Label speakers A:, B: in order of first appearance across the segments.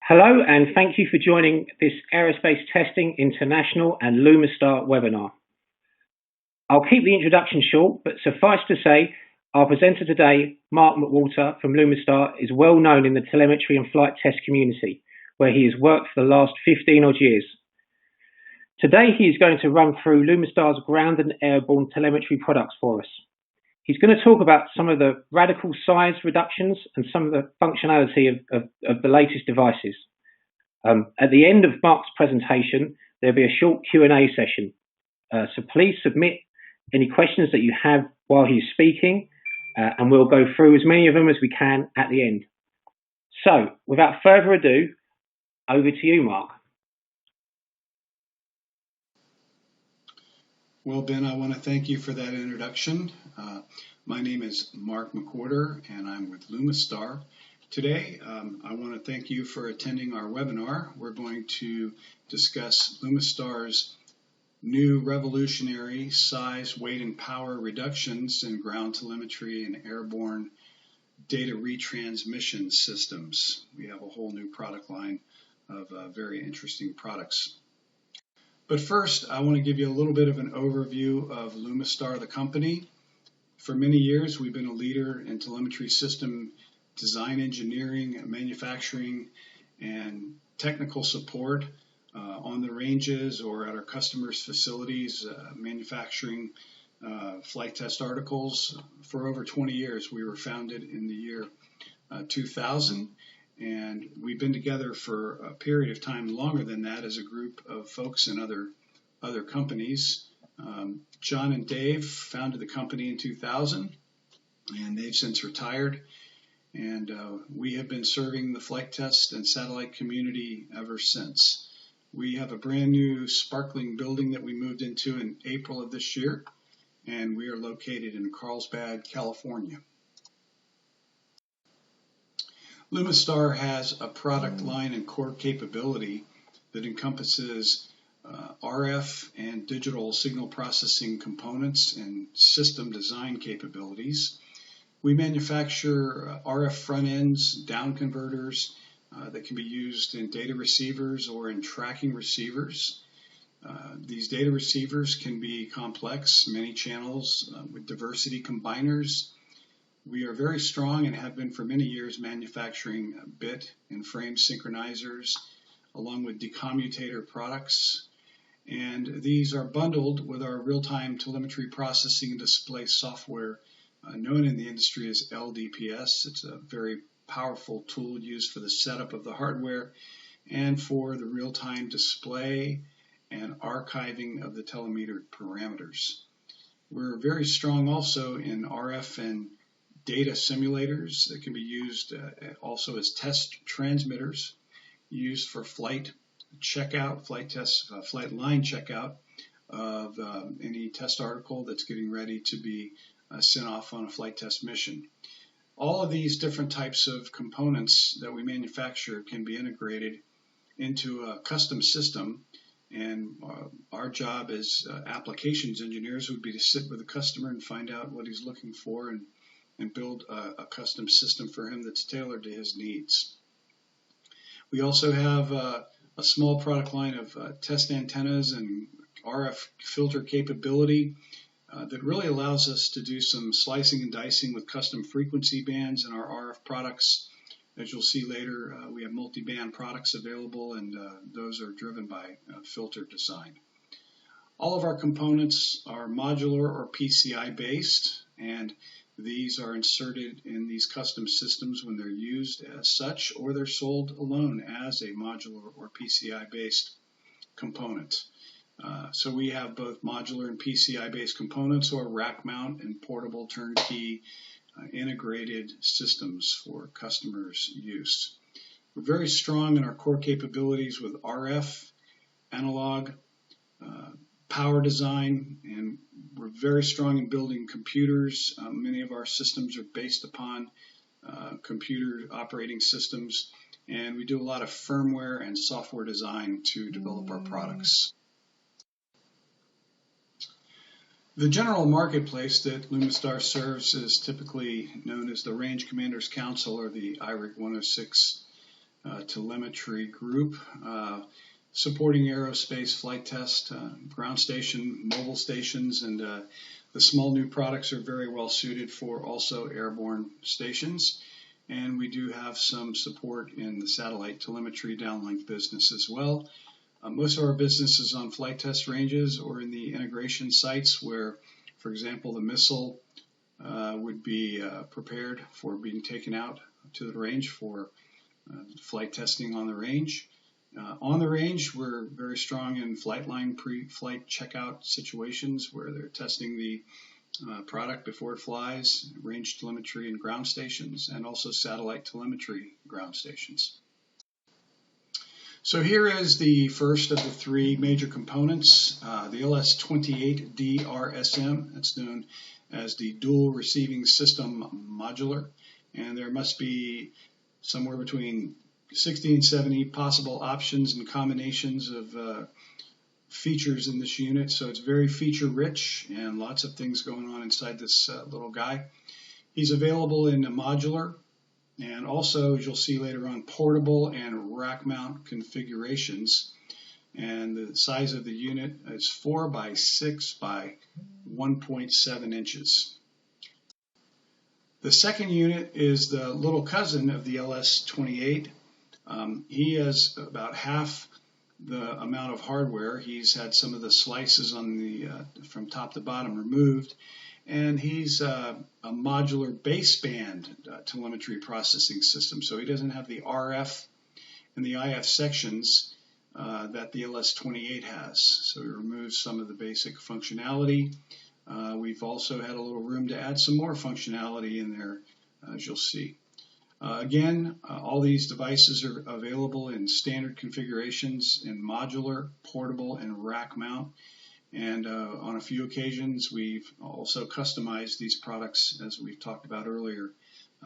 A: Hello, and thank you for joining this Aerospace Testing International and Lumistar webinar. I'll keep the introduction short, but suffice to say, our presenter today, Mark McWhorter from Lumistar, is well known in the telemetry and flight test community, where he has worked for the last 15 odd years. Today, he is going to run through Lumistar's ground and airborne telemetry products for us. He's going to talk about some of the radical size reductions and some of the functionality of the latest devices. At the end of Mark's presentation, there'll be a short Q&A session. So please submit any questions that you have while he's speaking, and we'll go through as many of them as we can at the end. So, without further ado, over to you, Mark.
B: Well, Ben, I want to thank you for that introduction. My name is Mark McWhorter, and I'm with Lumistar. Today, I want to thank you for attending our webinar. We're going to discuss Lumistar's new revolutionary size, weight, and power reductions in ground telemetry and airborne data retransmission systems. We have a whole new product line of very interesting products. But first, I want to give you a little bit of an overview of Lumistar, the company. For many years, we've been a leader in telemetry system design engineering, manufacturing, and technical support on the ranges or at our customers' facilities, manufacturing flight test articles. For over 20 years, we were founded in the year 2000. And we've been together for a period of time longer than that as a group of folks in other companies. John and Dave founded the company in 2000, and they've since retired. And we have been serving the flight test and satellite community ever since. We have a brand new sparkling building that we moved into in April of this year, and we are located in Carlsbad, California. Lumistar has a product line and core capability that encompasses RF and digital signal processing components and system design capabilities. We manufacture RF front ends, down converters that can be used in data receivers or in tracking receivers. These data receivers can be complex, many channels with diversity combiners. We are very strong and have been for many years manufacturing bit and frame synchronizers along with decommutator products. And these are bundled with our real-time telemetry processing and display software known in the industry as LDPS. It's a very powerful tool used for the setup of the hardware and for the real-time display and archiving of the telemetered parameters. We're very strong also in RF and data simulators that can be used also as test transmitters used for flight checkout, flight test, flight line checkout of any test article that's getting ready to be sent off on a flight test mission. All of these different types of components that we manufacture can be integrated into a custom system, and our job as applications engineers would be to sit with the customer and find out what he's looking for and build a custom system for him that's tailored to his needs. We also have a small product line of test antennas and RF filter capability that really allows us to do some slicing and dicing with custom frequency bands in our RF products. As you'll see later, we have multi-band products available, and those are driven by filter design. All of our components are modular or PCI based, and these are inserted in these custom systems when they're used as such, or they're sold alone as a modular or PCI-based component. So we have both modular and PCI-based components, or rack mount and portable turnkey integrated systems for customers' use. We're very strong in our core capabilities with RF, analog, power design, and we're very strong in building computers. Many of our systems are based upon computer operating systems, and we do a lot of firmware and software design to develop our products. The general marketplace that Lumistar serves is typically known as the Range Commanders Council, or the IRIC 106 Telemetry group, supporting aerospace flight test, ground station, mobile stations, and the small new products are very well suited for also airborne stations. And we do have some support in the satellite telemetry downlink business as well. Most of our business is on flight test ranges or in the integration sites where, for example, the missile would be prepared for being taken out to the range for flight testing on the range. On the range, we're very strong in flight line pre-flight checkout situations where they're testing the product before it flies, range telemetry and ground stations, and also satellite telemetry ground stations. So here is the first of the three major components, the LS28DRSM. It's known as the Dual Receiving System Modular, and there must be somewhere between 60 and 70 possible options and combinations of features in this unit, so it's very feature rich and lots of things going on inside this little guy. He's available in a modular and also, as you'll see later on, portable and rack mount configurations. And the size of the unit is 4 by 6 by 1.7 inches. The second unit is the little cousin of the LS28. He has about half the amount of hardware. He's had some of the slices on the from top to bottom removed, and he's a modular baseband telemetry processing system. So he doesn't have the RF and the IF sections that the LS28 has. So he removes some of the basic functionality. We've also had a little room to add some more functionality in there, as you'll see. Again, all these devices are available in standard configurations in modular, portable, and rack mount. And on a few occasions, we've also customized these products, as we've talked about earlier.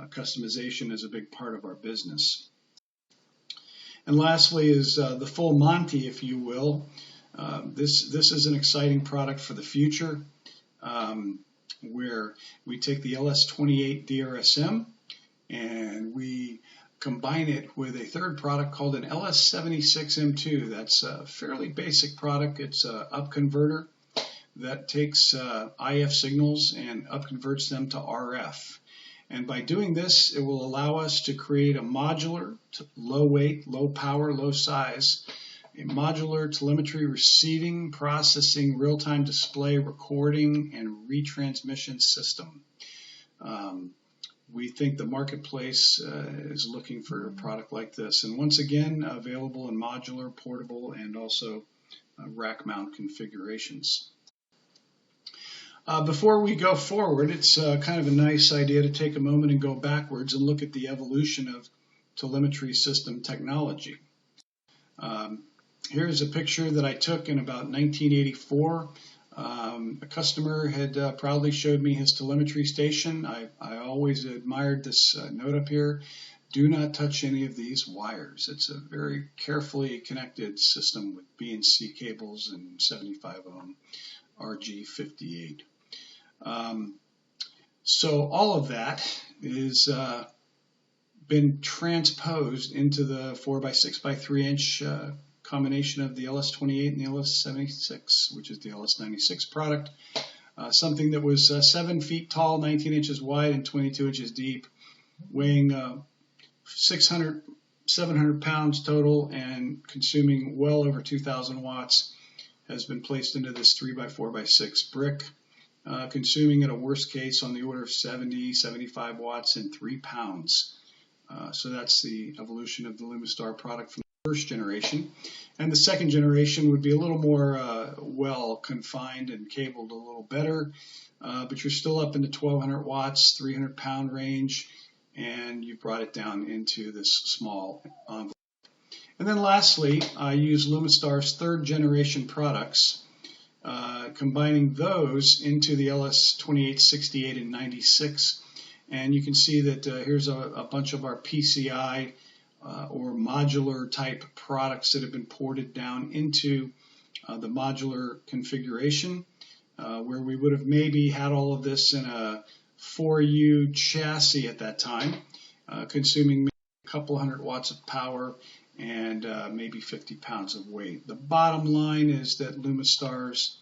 B: Customization is a big part of our business. And lastly is the full Monty, if you will. This is an exciting product for the future, where we take the LS28 DRSM and we combine it with a third product called an LS76M2. That's a fairly basic product. It's an upconverter that takes IF signals and upconverts them to RF. And by doing this, it will allow us to create a modular, low weight, low power, low size, a modular telemetry receiving, processing, real-time display, recording, and retransmission system. We think the marketplace is looking for a product like this. And once again, available in modular, portable, and also rack mount configurations. Before we go forward, it's kind of a nice idea to take a moment and go backwards and look at the evolution of telemetry system technology. Here's a picture that I took in about 1984. A customer had proudly showed me his telemetry station. I always admired this note up here. Do not touch any of these wires. It's a very carefully connected system with B&C cables and 75 ohm RG58. So all of that is been transposed into the 4 by 6 by 3 inch combination of the LS28 and the LS76, which is the LS96 product. Something that was 7 feet tall, 19 inches wide, and 22 inches deep, weighing 700 pounds total and consuming well over 2,000 watts, has been placed into this 3 by 4 by 6 brick, consuming at a worst case on the order of 70, 75 watts and 3 pounds. So that's the evolution of the Lumistar product from the first generation. And the second generation would be a little more well confined and cabled a little better, but you're still up into 1,200 watts, 300 pound range, and you brought it down into this small envelope. And then lastly, I use Lumistar's third generation products, combining those into the LS28, 68, and 96. And you can see that here's a bunch of our PCI or modular type products that have been ported down into the modular configuration, where we would have maybe had all of this in a 4U chassis at that time, consuming a couple hundred watts of power, and maybe 50 pounds of weight. The bottom line is that Lumistar's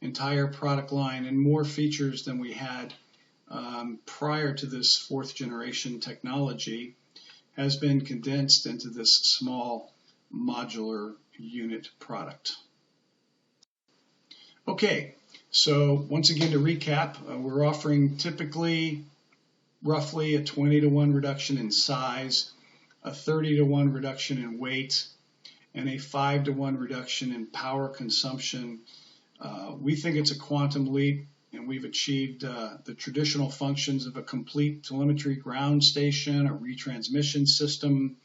B: entire product line and more features than we had prior to this fourth generation technology has been condensed into this small modular unit product. Okay, so once again to recap, we're offering typically roughly a 20-to-1 reduction in size, a 30-to-1 reduction in weight, and a 5-to-1 reduction in power consumption. We think it's a quantum leap, and we've achieved the traditional functions of a complete telemetry ground station, a retransmission system,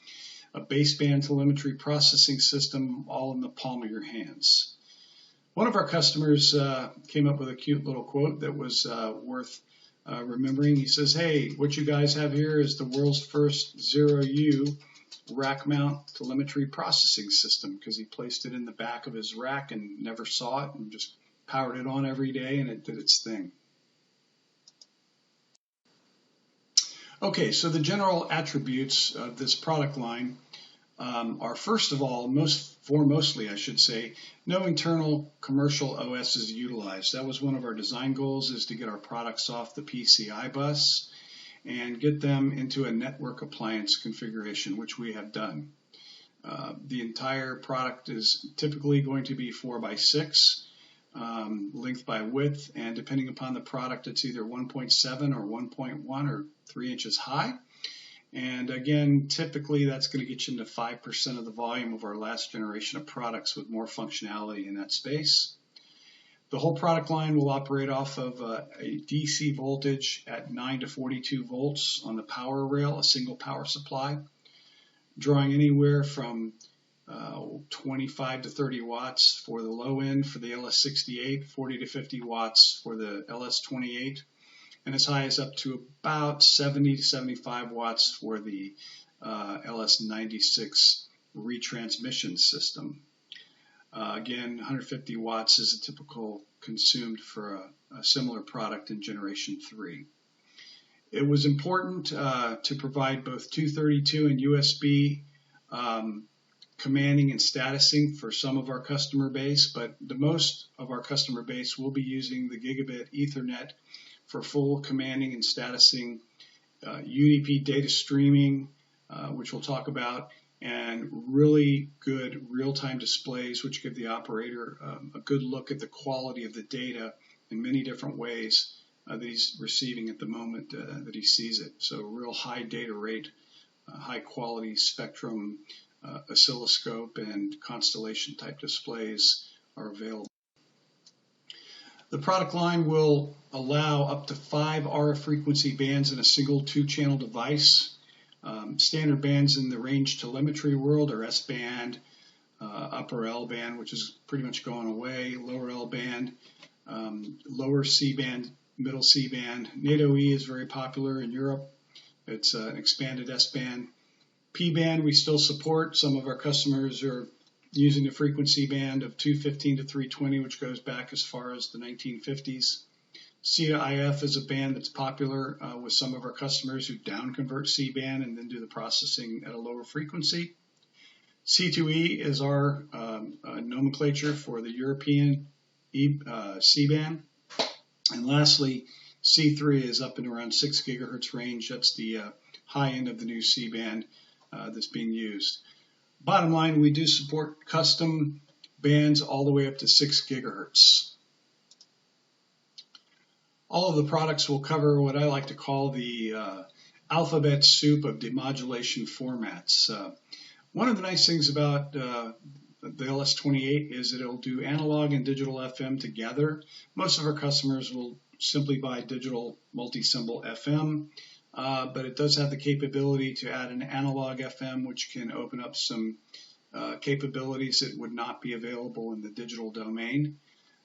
B: a baseband telemetry processing system, all in the palm of your hands. One of our customers came up with a cute little quote that was worth remembering. He says, "Hey, what you guys have here is the world's first 0U rack mount telemetry processing system," because he placed it in the back of his rack and never saw it and just powered it on every day and it did its thing. Okay, so the general attributes of this product line are, first of all, mostly I should say, no internal commercial OS is utilized. That was one of our design goals, is to get our products off the PCI bus and get them into a network appliance configuration, which we have done. The entire product is typically going to be 4x6, length by width, and depending upon the product, it's either 1.7 or 1.1 or 3 inches high. And again, typically that's going to get you into 5% of the volume of our last generation of products with more functionality in that space. The whole product line will operate off of a DC voltage at 9 to 42 volts on the power rail, a single power supply, drawing anywhere from 25 to 30 watts for the low end for the LS68, 40 to 50 watts for the LS28, and as high as up to about 70 to 75 watts for the LS96 retransmission system. Again, 150 watts is a typical consumed for a similar product in Generation 3. It was important to provide both 232 and USB commanding and statusing for some of our customer base, but the most of our customer base will be using the gigabit Ethernet for full commanding and statusing, UDP data streaming, which we'll talk about, and really good real-time displays, which give the operator a good look at the quality of the data in many different ways that he's receiving at the moment that he sees it. So real high data rate, high quality spectrum, oscilloscope and constellation type displays are available. The product line will allow up to 5 RF frequency bands in a single 2-channel device. Standard bands in the range telemetry world are S-band, upper L-band, which is pretty much going away, lower L-band, lower C-band, middle C-band. NATO E is very popular in Europe. It's an expanded S-band. P-band we still support. Some of our customers are using the frequency band of 215 to 320, which goes back as far as the 1950s. C to IF is a band that's popular with some of our customers who down convert C-band and then do the processing at a lower frequency. C2E is our nomenclature for the European C-band. And lastly, C3 is up in around 6 gigahertz range. That's the high end of the new C-band that's being used. Bottom line, we do support custom bands all the way up to 6 gigahertz. All of the products will cover what I like to call the alphabet soup of demodulation formats. One of the nice things about the LS28 is that it'll do analog and digital FM together. Most of our customers will simply buy digital multi-symbol FM, but it does have the capability to add an analog FM, which can open up some capabilities that would not be available in the digital domain.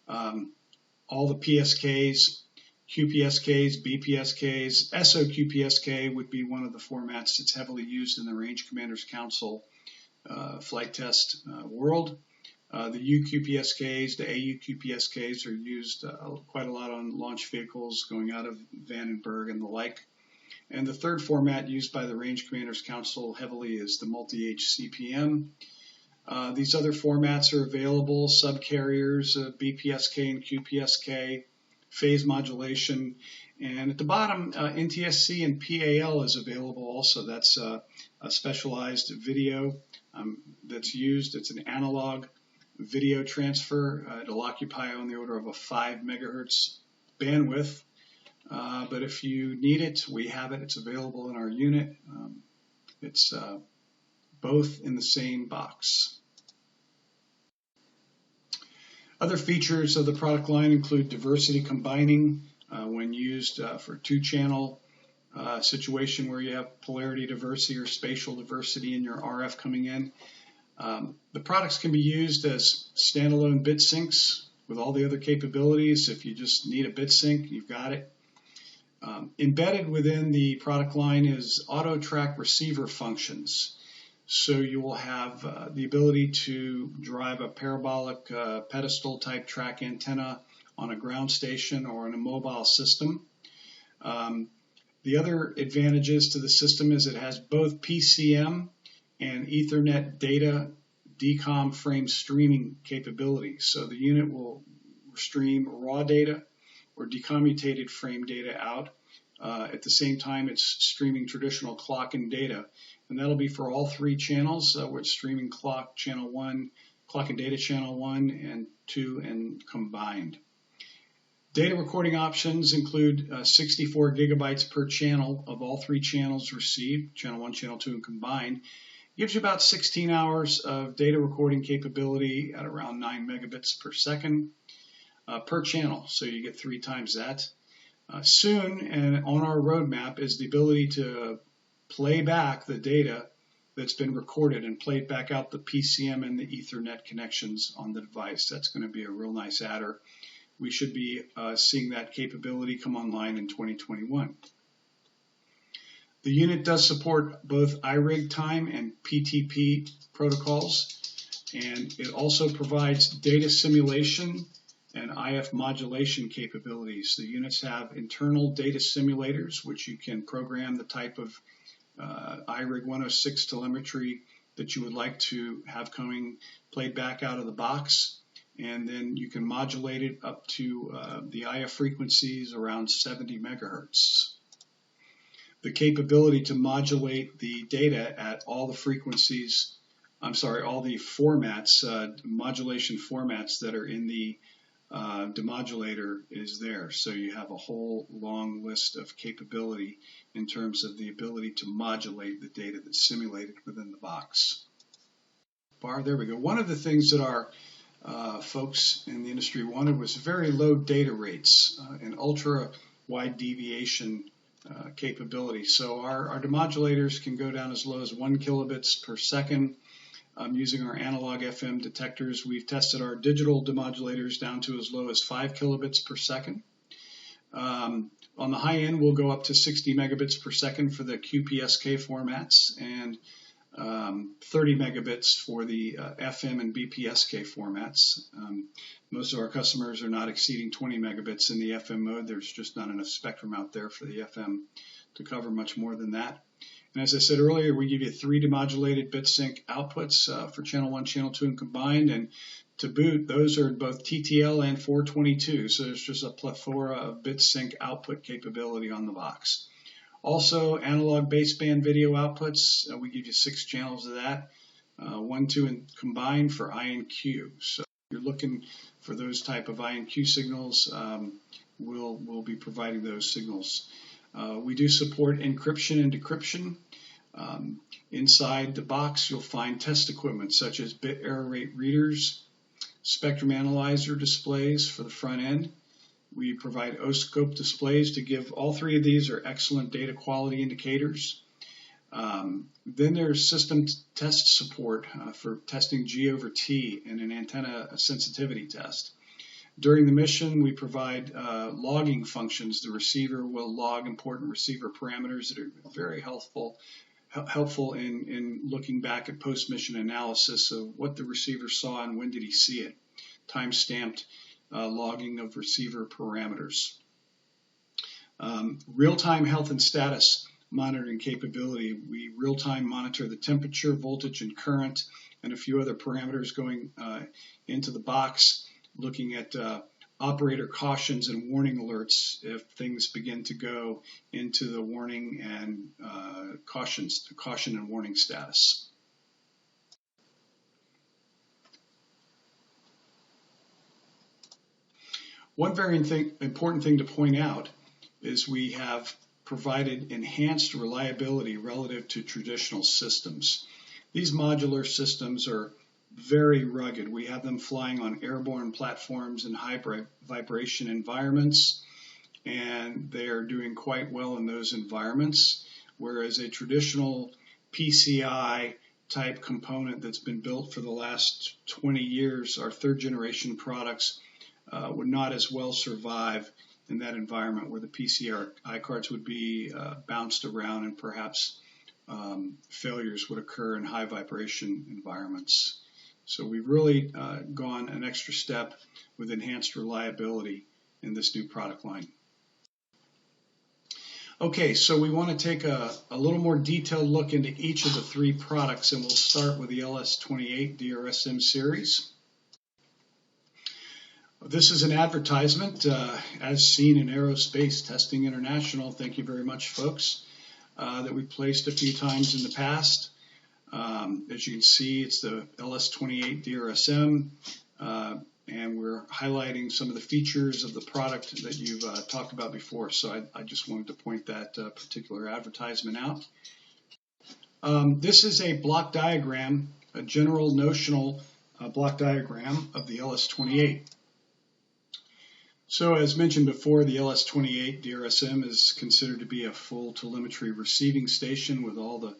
B: All the PSKs, QPSKs, BPSKs, SOQPSK would be one of the formats that's heavily used in the Range Commanders Council flight test world. The UQPSKs, the AUQPSKs are used quite a lot on launch vehicles going out of Vandenberg and the like. And the third format used by the Range Commanders Council heavily is the multi-H CPM. These other formats are available: subcarriers, BPSK and QPSK, phase modulation, and at the bottom, NTSC and PAL is available also. That's a specialized video that's used. It's an analog video transfer. It'll occupy on the order of a 5 megahertz bandwidth. But if you need it, we have it. It's available in our unit. It's both in the same box. Other features of the product line include diversity combining when used for two-channel situation where you have polarity diversity or spatial diversity in your RF coming in. The products can be used as standalone bit sinks with all the other capabilities. If you just need a bit sync, you've got it. Embedded within the product line is auto track receiver functions. So you will have the ability to drive a parabolic pedestal type track antenna on a ground station or in a mobile system. The other advantages to the system is it has both PCM and Ethernet data DCOM frame streaming capabilities. So the unit will stream raw data or decommutated frame data out. At the same time, it's streaming traditional clock and data. And that'll be for all three channels. We're streaming clock channel 1, clock and data channel 1 and 2, and combined. Data recording options include 64 gigabytes per channel of all three channels received, channel 1, channel 2, and combined. Gives you about 16 hours of data recording capability at around 9 megabits per second per channel, so you get 3 times that. Soon, and on our roadmap, is the ability to play back the data that's been recorded and play it back out the PCM and the Ethernet connections on the device. That's going to be a real nice adder. We should be seeing that capability come online in 2021. The unit does support both iRig time and PTP protocols, and it also provides data simulation and IF modulation capabilities. The units have internal data simulators, which you can program the type of iRig 106 telemetry that you would like to have coming played back out of the box, and then you can modulate it up to the IF frequencies around 70 megahertz. The capability to modulate the data at all the frequencies, all the formats, modulation formats that are in the demodulator is there. So you have a whole long list of capability in terms of the ability to modulate the data that's simulated within the box. There we go. One of the things that our folks in the industry wanted was very low data rates and ultra wide deviation capability. So our demodulators can go down as low as 1 kilobits per second. Using our analog FM detectors, we've tested our digital demodulators down to as low as 5 kilobits per second. On the high end, we'll go up to 60 megabits per second for the QPSK formats and 30 megabits for the FM and BPSK formats. Most of our customers are not exceeding 20 megabits in the FM mode. There's just not enough spectrum out there for the FM to cover much more than that. And as I said earlier, we give you 3 demodulated bit sync outputs for channel 1, channel 2, and combined. And to boot, those are both TTL and 422. So there's just a plethora of bit sync output capability on the box. Also, analog baseband video outputs. We give you 6 channels of that, 1, 2, and combined for I and Q. So if you're looking for those type of I and Q signals, we'll be providing those signals. We do support encryption and decryption. Inside the box, you'll find test equipment such as bit error rate readers, spectrum analyzer displays for the front end. We provide oscilloscope displays to give all 3 of these are excellent data quality indicators. Then there's system test support for testing G over T in an antenna sensitivity test. During the mission, we provide logging functions. The receiver will log important receiver parameters that are very helpful in looking back at post-mission analysis of what the receiver saw and when did he see it. Time-stamped logging of receiver parameters. Real-time health and status monitoring capability. We real-time monitor the temperature, voltage, and current, and a few other parameters going into the box, looking at operator cautions and warning alerts if things begin to go into the warning and caution and warning status. One very important thing to point out is we have provided enhanced reliability relative to traditional systems. These modular systems are very rugged. We have them flying on airborne platforms in high vibration environments, and they are doing quite well in those environments, whereas a traditional PCI type component that's been built for the last 20 years, our third generation products, would not as well survive in that environment, where the PCI cards would be bounced around and perhaps failures would occur in high vibration environments. So we've really gone an extra step with enhanced reliability in this new product line. Okay, so we want to take a little more detailed look into each of the three products, and we'll start with the LS28 DRSM series. This is an advertisement as seen in Aerospace Testing International. Thank you very much, folks, that we placed a few times in the past. As you can see, it's the LS28 DRSM, and we're highlighting some of the features of the product that you've talked about before. So I just wanted to point that particular advertisement out. This is a block diagram, a general notional block diagram of the LS28. So as mentioned before, the LS28 DRSM is considered to be a full telemetry receiving station with all the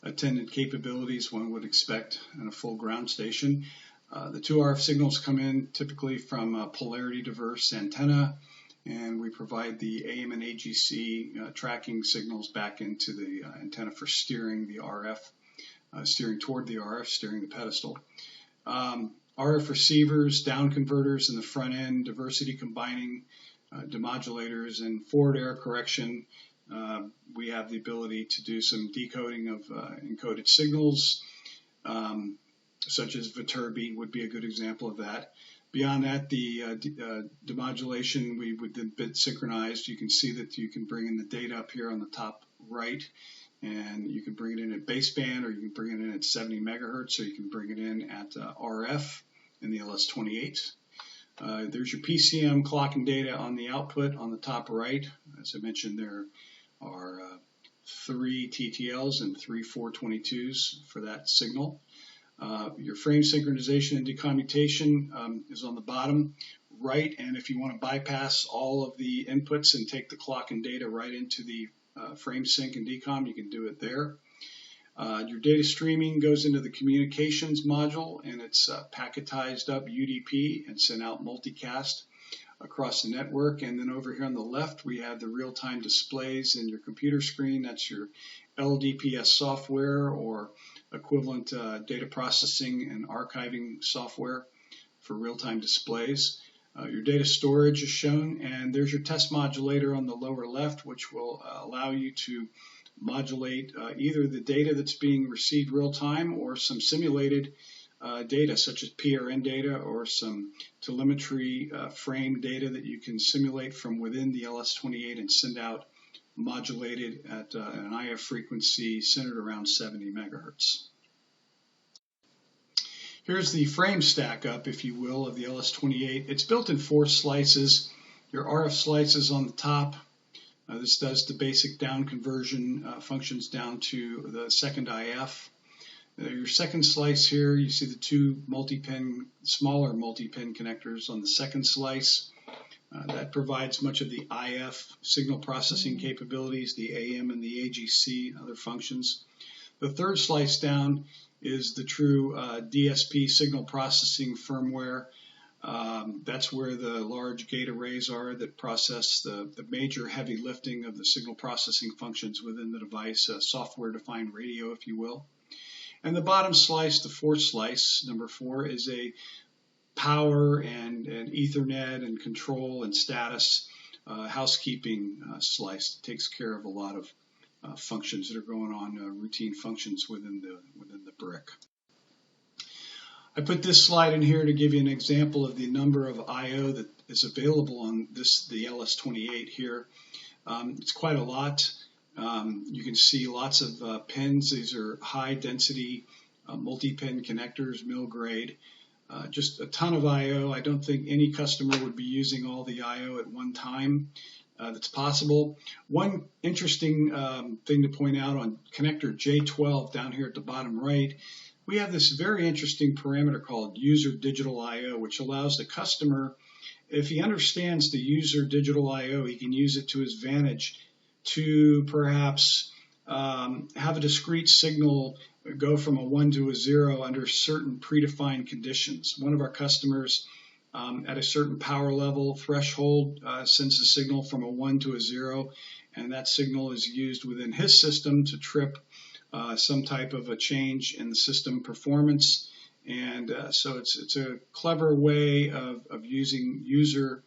B: attendant capabilities one would expect in a full ground station. The two RF signals come in typically from a polarity diverse antenna, and we provide the AM and AGC tracking signals back into the antenna for steering the RF, steering toward the RF, steering the pedestal. RF receivers, down converters in the front end, diversity combining, demodulators, and forward error correction. We have the ability to do some decoding of encoded signals, such as Viterbi would be a good example of that. Beyond that, the demodulation, we would then bit synchronize. You can see that you can bring in the data up here on the top right, and you can bring it in at baseband, or you can bring it in at 70 megahertz, or you can bring it in at RF in the LS28. There's your PCM clocking data on the output on the top right. As I mentioned, there are 3 TTLs and 3 422s for that signal. Your frame synchronization and decommutation is on the bottom right, and if you want to bypass all of the inputs and take the clock and data right into the frame sync and decom, you can do it there. Your data streaming goes into the communications module, and it's packetized up UDP and sent out multicast across the network. And then over here on the left, we have the real-time displays in your computer screen. That's your LDPS software, or equivalent data processing and archiving software for real-time displays. Your data storage is shown, and there's your test modulator on the lower left, which will allow you to modulate either the data that's being received real-time or some simulated data, such as PRN data or some telemetry frame data that you can simulate from within the LS28 and send out modulated at an IF frequency centered around 70 megahertz. Here's the frame stack up, if you will, of the LS28. It's built in 4 slices. Your RF slices on the top. This does the basic down conversion functions down to the second IF. Your second slice here, you see the 2 multi-pin, smaller multi-pin connectors on the second slice. That provides much of the IF signal processing capabilities, the AM and the AGC and other functions. The third slice down is the true DSP signal processing firmware. That's where the large gate arrays are that process the major heavy lifting of the signal processing functions within the device, software-defined radio, if you will. And the bottom slice, the fourth slice, number 4, is a power and Ethernet and control and status housekeeping slice. It takes care of a lot of functions that are going on, routine functions within the brick. I put this slide in here to give you an example of the number of I/O that is available on the LS28 here. It's quite a lot. You can see lots of pins. These are high density multi-pin connectors, mill grade. Just a ton of I/O. I don't think any customer would be using all the I/O at one time. That's possible. One interesting thing to point out on connector J12 down here at the bottom right, we have this very interesting parameter called user digital I/O, which allows the customer, if he understands the user digital I/O, he can use it to his advantage to perhaps have a discrete signal go from a 1 to a 0 under certain predefined conditions. One of our customers at a certain power level threshold sends a signal from a 1 to a 0, and that signal is used within his system to trip some type of a change in the system performance. And so it's a clever way of using user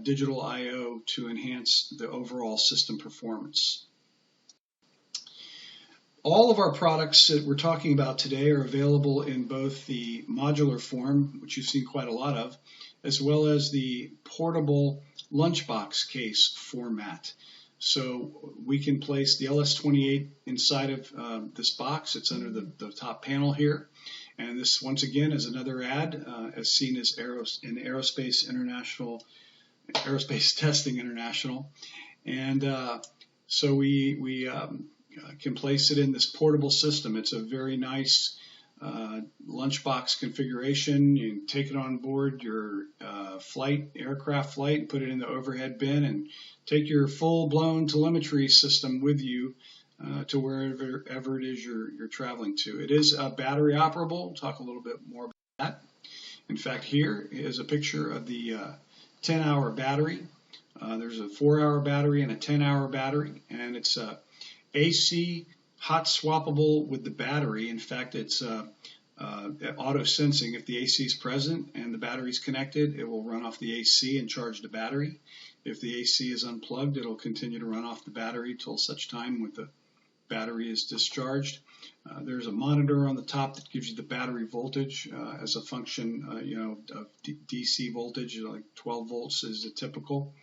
B: digital I/O to enhance the overall system performance. All of our products that we're talking about today are available in both the modular form, which you've seen quite a lot of, as well as the portable lunchbox case format. So we can place the LS28 inside of this box. It's under the top panel here. And this, once again, is another ad as seen as in Aerospace Testing International. And so we can place it in this portable system. It's a very nice lunchbox configuration. You can take it on board your aircraft flight, and put it in the overhead bin, and take your full-blown telemetry system with you to wherever it is you're traveling to. It is battery operable. We'll talk a little bit more about that. In fact, here is a picture of the 10-hour battery. There's a 4-hour battery and a 10-hour battery, and it's AC hot swappable with the battery. In fact, it's auto sensing. If the AC is present and the battery is connected, it will run off the AC and charge the battery. If the AC is unplugged, it'll continue to run off the battery till such time when the battery is discharged. There's a monitor on the top that gives you the battery voltage as a function, of DC voltage, like 12 volts is the typical.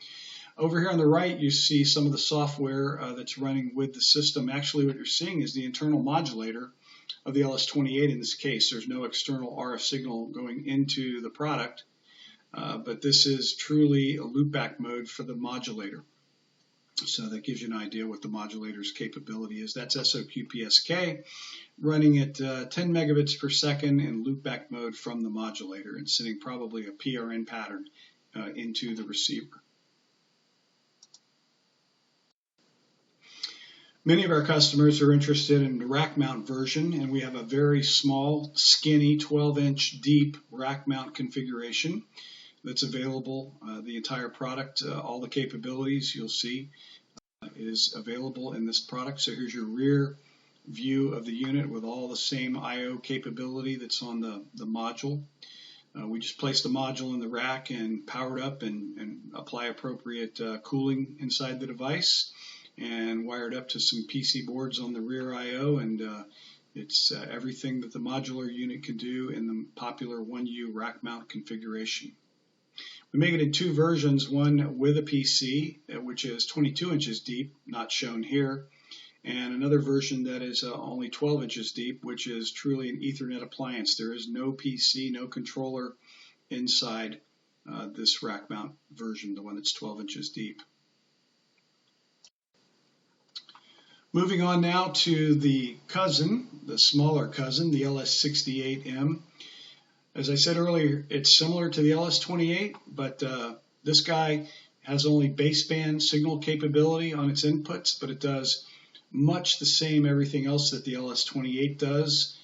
B: Over here on the right, you see some of the software that's running with the system. Actually, what you're seeing is the internal modulator of the LS28 in this case. There's no external RF signal going into the product, but this is truly a loopback mode for the modulator. So that gives you an idea what the modulator's capability is. That's SOQPSK running at 10 megabits per second in loopback mode from the modulator and sending probably a PRN pattern into the receiver. Many of our customers are interested in the rack mount version, and we have a very small, skinny, 12-inch deep rack mount configuration that's available. The entire product, all the capabilities you'll see is available in this product. So here's your rear view of the unit with all the same I/O capability that's on the module. We just place the module in the rack and power it up and apply appropriate cooling inside the device, and wired up to some PC boards on the rear I/O, and it's everything that the modular unit can do in the popular 1U rack mount configuration. We make it in two versions, one with a PC, which is 22 inches deep, not shown here, and another version that is only 12 inches deep, which is truly an Ethernet appliance. There is no PC, no controller inside this rack mount version, the one that's 12 inches deep. Moving on now to the cousin, the smaller cousin, the LS68M. As I said earlier, it's similar to the LS28, but this guy has only baseband signal capability on its inputs, but it does much the same everything else that the LS28 does,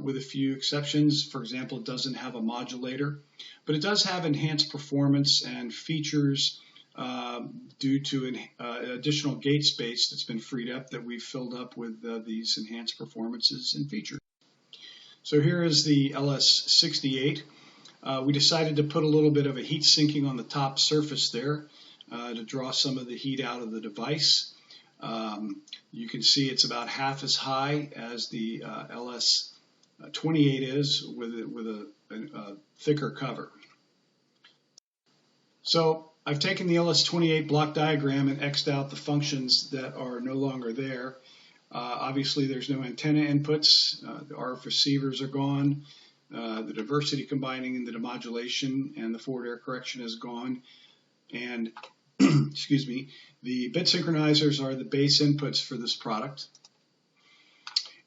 B: with a few exceptions. For example, it doesn't have a modulator, but it does have enhanced performance and features due to an additional gate space that's been freed up that we've filled up with these enhanced performances and features. So here is the LS68. We decided to put a little bit of a heat sinking on the top surface there to draw some of the heat out of the device. You can see it's about half as high as the LS28 is with a thicker cover. So I've taken the LS28 block diagram and X'd out the functions that are no longer there. Obviously, there's no antenna inputs. The RF receivers are gone. The diversity combining and the demodulation and the forward air correction is gone. And excuse me, the bit synchronizers are the base inputs for this product.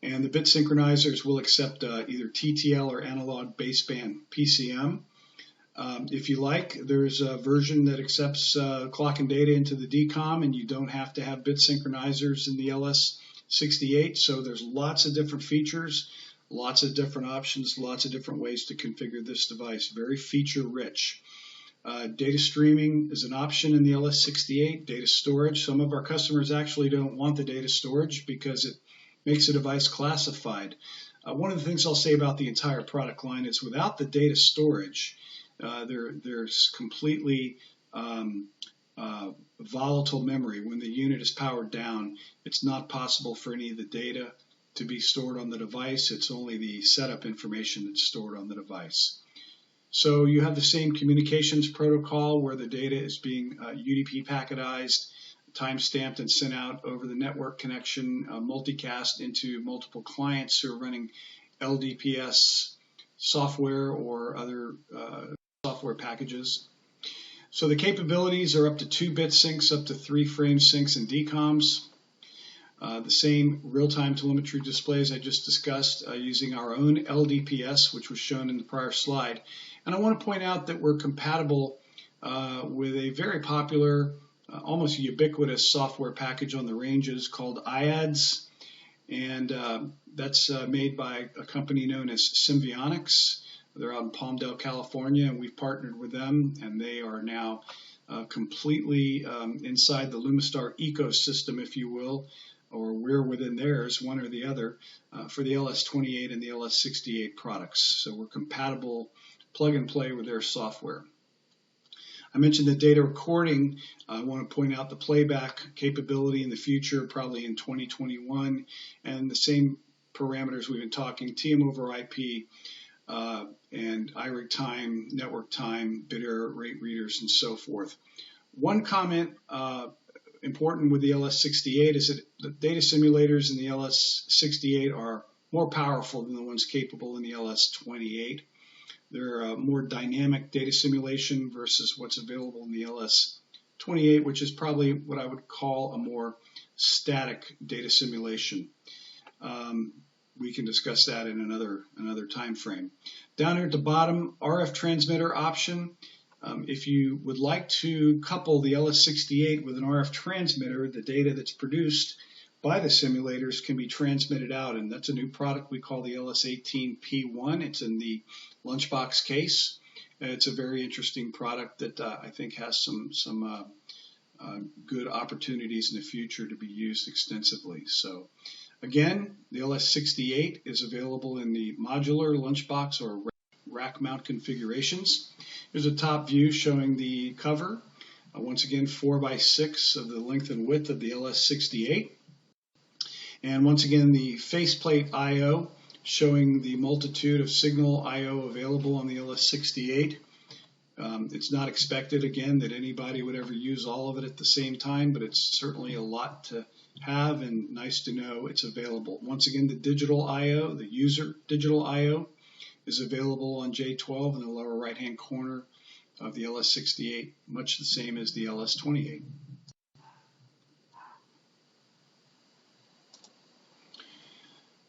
B: And the bit synchronizers will accept either TTL or analog baseband PCM. If you like, there's a version that accepts clock and data into the DCOM, and you don't have to have bit synchronizers in the LS68. So there's lots of different features, lots of different options, lots of different ways to configure this device. Very feature rich. Data streaming is an option in the LS68. Data storage. Some of our customers actually don't want the data storage because it makes the device classified. One of the things I'll say about the entire product line is without the data storage, there's completely volatile memory. When the unit is powered down, it's not possible for any of the data to be stored on the device. It's only the setup information that's stored on the device. So you have the same communications protocol where the data is being UDP packetized, time-stamped and sent out over the network connection, multicast into multiple clients who are running LDPS software or other software packages. So the capabilities are up to 2-bit syncs, up to 3-frame syncs and DCOMs. The same real-time telemetry displays I just discussed using our own LDPS, which was shown in the prior slide. And I want to point out that we're compatible with a very popular, almost ubiquitous software package on the ranges called IADS. And that's made by a company known as Symbionics. They're out in Palmdale, California, and we've partnered with them, and they are now completely inside the Lumistar ecosystem, if you will, or we're within theirs, one or the other, for the LS28 and the LS68 products. So we're compatible, plug and play with their software. I mentioned the data recording. I want to point out the playback capability in the future, probably in 2021, and the same parameters we've been talking, TM over IP, and iRig time, network time, bit error rate readers, and so forth. One comment important with the LS68 is that the data simulators in the LS68 are more powerful than the ones capable in the LS28. They're more dynamic data simulation versus what's available in the LS28, which is probably what I would call a more static data simulation. We can discuss that in another time frame. Down here at the bottom, RF transmitter option. If you would like to couple the LS68 with an RF transmitter, the data that's produced by the simulators can be transmitted out, and that's a new product we call the LS18P1. It's in the lunchbox case. It's a very interesting product that I think has some good opportunities in the future to be used extensively. So again, the LS68 is available in the modular, lunchbox, or rack mount configurations. Here's a top view showing the cover. Once again, 4x6 of the length and width of the LS68. And once again, the faceplate I/O showing the multitude of signal I/O available on the LS68. It's not expected, again, that anybody would ever use all of it at the same time, but it's certainly a lot to have and nice to know it's available. Once again, the digital I/O, the user digital I/O, is available on J12 in the lower right-hand corner of the LS68, much the same as the LS28.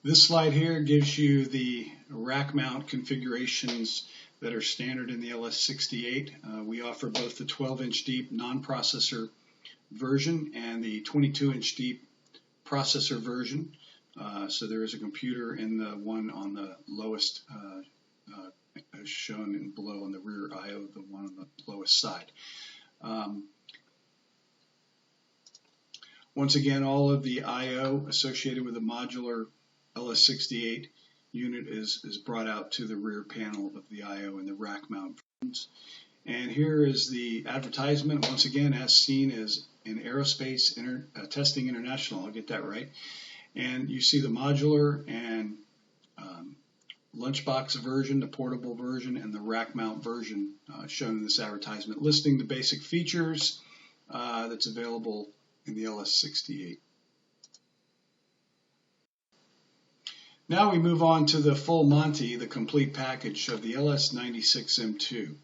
B: This slide here gives you the rack mount configurations that are standard in the LS68. We offer both the 12-inch deep non-processor version and the 22-inch deep processor version. So there is a computer in the one on the lowest, as shown in below on the rear I/O, the one on the lowest side. Once again, all of the I/O associated with the modular LS68 unit is brought out to the rear panel of the I/O and the rack mount versions. And here is the advertisement, once again, as seen as in Aerospace Testing International. I'll get that right. And you see the modular and lunchbox version, the portable version, and the rack mount version shown in this advertisement, listing the basic features that's available in the LS68. Now we move on to the full Monty, the complete package of the LS96M2.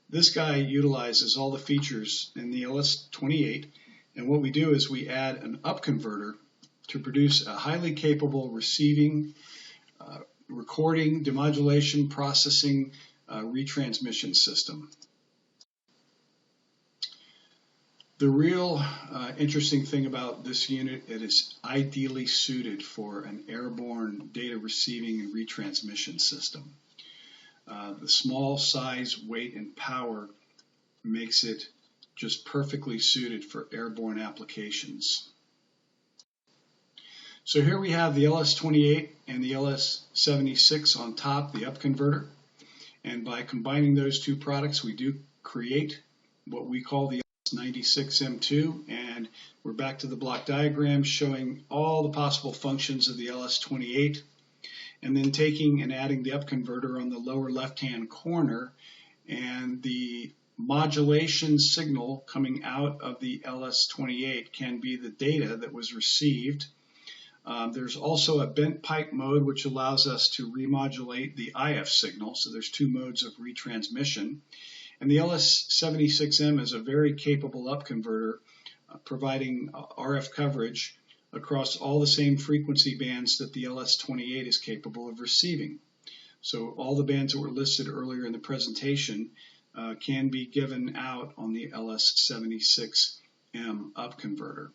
B: This guy utilizes all the features in the LS28, and what we do is we add an up converter to produce a highly capable receiving, recording, demodulation, processing, retransmission system. The real interesting thing about this unit, it is ideally suited for an airborne data receiving and retransmission system. The small size, weight, and power makes it just perfectly suited for airborne applications. So here we have the LS28 and the LS76 on top, the up converter. And by combining those two products, we do create what we call the LS96M2. And we're back to the block diagram showing all the possible functions of the LS28. And then taking and adding the up converter on the lower left-hand corner, and the modulation signal coming out of the LS28 can be the data that was received. There's also a bent pipe mode, which allows us to remodulate the IF signal. So there's two modes of retransmission. And the LS76M is a very capable up converter, providing RF coverage across all the same frequency bands that the LS28 is capable of receiving. So all the bands that were listed earlier in the presentation can be given out on the LS76M up converter.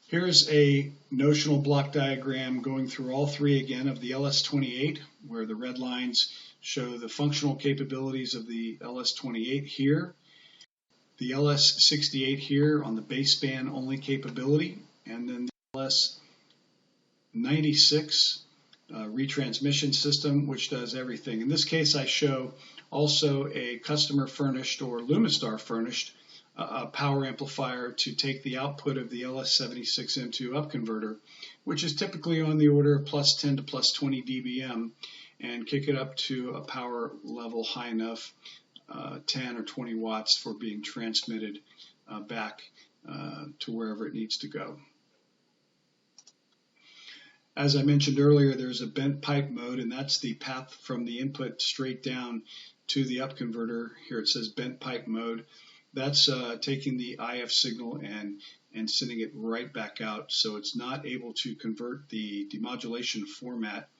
B: Here's a notional block diagram going through all three again of the LS28, where the red lines show the functional capabilities of the LS28 here, the LS68 here on the baseband only capability, and then the LS96 retransmission system, which does everything. In this case, I show also a customer furnished or Lumistar furnished power amplifier to take the output of the LS76M2 up converter, which is typically on the order of plus 10 to plus 20 dBm, and kick it up to a power level high enough, 10 or 20 watts, for being transmitted back to wherever it needs to go. As I mentioned earlier, there's a bent pipe mode, and that's the path from the input straight down to the up converter. Here it says bent pipe mode. That's taking the IF signal and sending it right back out, so it's not able to convert the demodulation format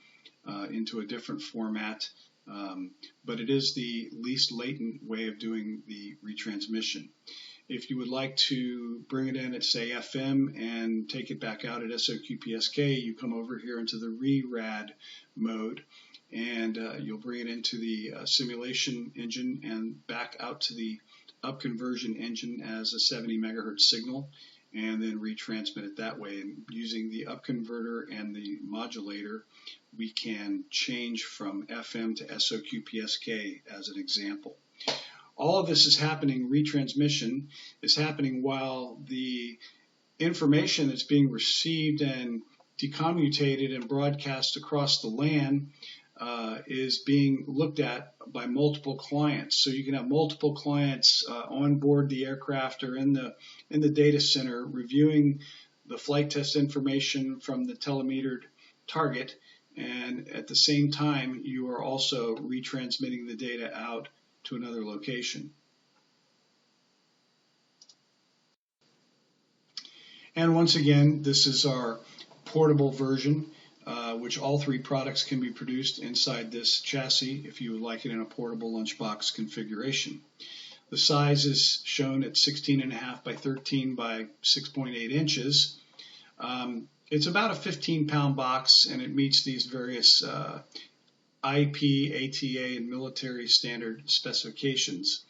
B: into a different format, but it is the least latent way of doing the retransmission. If you would like to bring it in at, say, FM and take it back out at SOQPSK, you come over here into the re-rad mode, and you'll bring it into the simulation engine and back out to the up conversion engine as a 70 megahertz signal, and then retransmit it that way. And using the up converter and the modulator, we can change from FM to SOQPSK as an example. All of this is happening, retransmission is happening while the information that's being received and decommutated and broadcast across the LAN is being looked at by multiple clients. So you can have multiple clients on board the aircraft or in the data center reviewing the flight test information from the telemetered target, and at the same time you are also retransmitting the data out to another location. And once again, this is our portable version, which all three products can be produced inside this chassis if you would like it in a portable lunchbox configuration. The size is shown at 16.5 by 13 by 6.8 inches. It's about a 15-pound box, and it meets these various IP, ATA, and military standard specifications.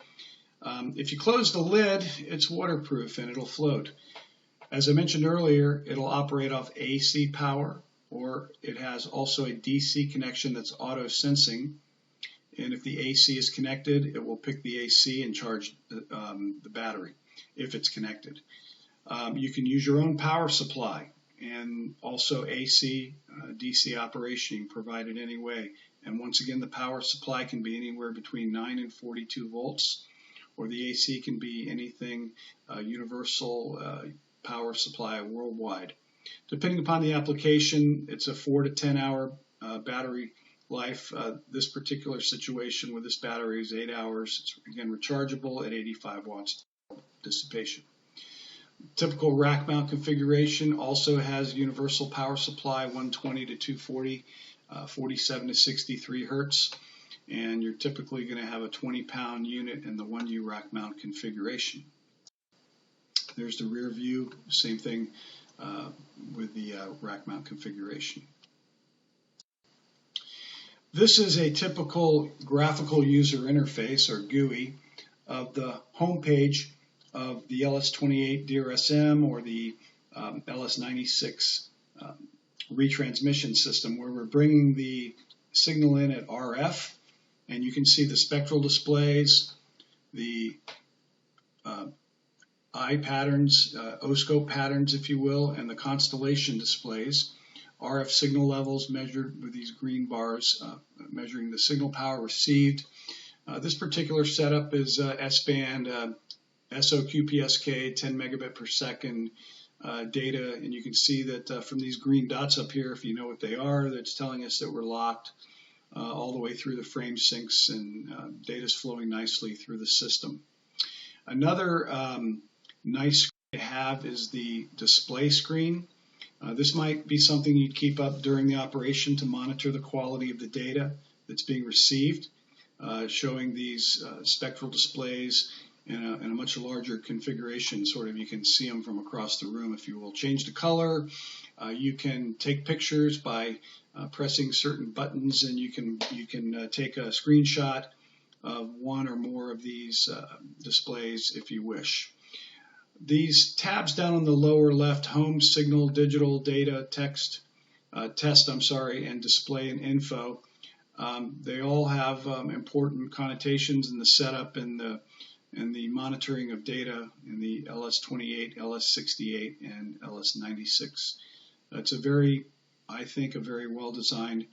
B: If you close the lid, it's waterproof and it'll float. As I mentioned earlier, it'll operate off AC power, or it has also a DC connection that's auto sensing. And if the AC is connected, it will pick the AC and charge the battery if it's connected. You can use your own power supply and also AC, DC operation provided anyway. And once again, the power supply can be anywhere between 9 and 42 volts, or the AC can be anything universal power supply worldwide. Depending upon the application, it's a 4 to 10 hour battery life. This particular situation with this battery is 8 hours. It's again rechargeable at 85 watts dissipation. Typical rack mount configuration also has universal power supply 120 to 240, 47 to 63 hertz, and you're typically going to have a 20-pound unit in the 1U rack mount configuration. There's the rear view, same thing with the rack mount configuration. This is a typical graphical user interface, or GUI, of the home page of the LS28 DRSM or the LS96 retransmission system, where we're bringing the signal in at RF, and you can see the spectral displays, the eye patterns, O-scope patterns, if you will, and the constellation displays. RF signal levels measured with these green bars, measuring the signal power received. This particular setup is S-band SOQPSK 10 megabit per second data, and you can see that from these green dots up here, if you know what they are, that's telling us that we're locked all the way through the frame syncs, and data is flowing nicely through the system. Another nice screen to have is the display screen. This might be something you'd keep up during the operation to monitor the quality of the data that's being received, showing these spectral displays in a much larger configuration. Sort of, you can see them from across the room, if you will. Change the color. You can take pictures by pressing certain buttons, and you can take a screenshot of one or more of these displays if you wish. These tabs down on the lower left, home, signal, digital, data, text, test, and display and info, they all have important connotations in the setup and the monitoring of data in the LS28, LS68, and LS96. It's I think, a very well-designed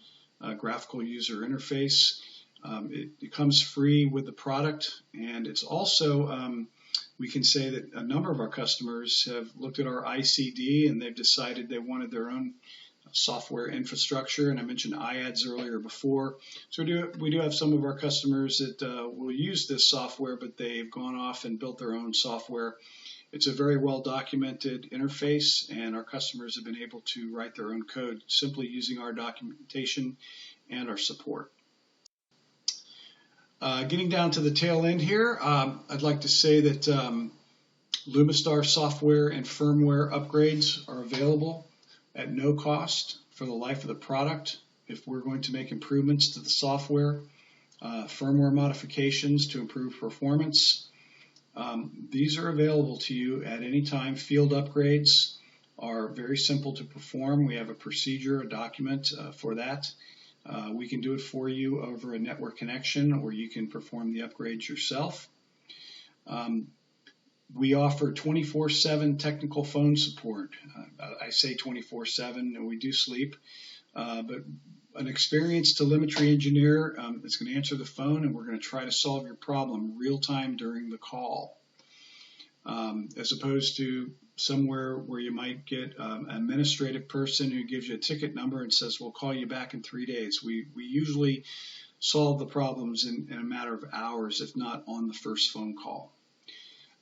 B: graphical user interface. It comes free with the product, and it's also, we can say that a number of our customers have looked at our ICD and they've decided they wanted their own software infrastructure, and I mentioned IADS earlier before. So we do have some of our customers that will use this software, but they've gone off and built their own software. It's a very well documented interface, and our customers have been able to write their own code simply using our documentation and our support. Getting down to the tail end here, I'd like to say that Lumistar software and firmware upgrades are available at no cost for the life of the product. If we're going to make improvements to the software, firmware modifications to improve performance, these are available to you at any time. Field upgrades are very simple to perform. We have a procedure, a document for that. We can do it for you over a network connection, or you can perform the upgrades yourself. We offer 24/7 technical phone support. I say 24/7, and we do sleep, but an experienced telemetry engineer is going to answer the phone, and we're going to try to solve your problem real time during the call, as opposed to somewhere where you might get an administrative person who gives you a ticket number and says, we'll call you back in 3 days. We usually solve the problems in a matter of hours, if not on the first phone call.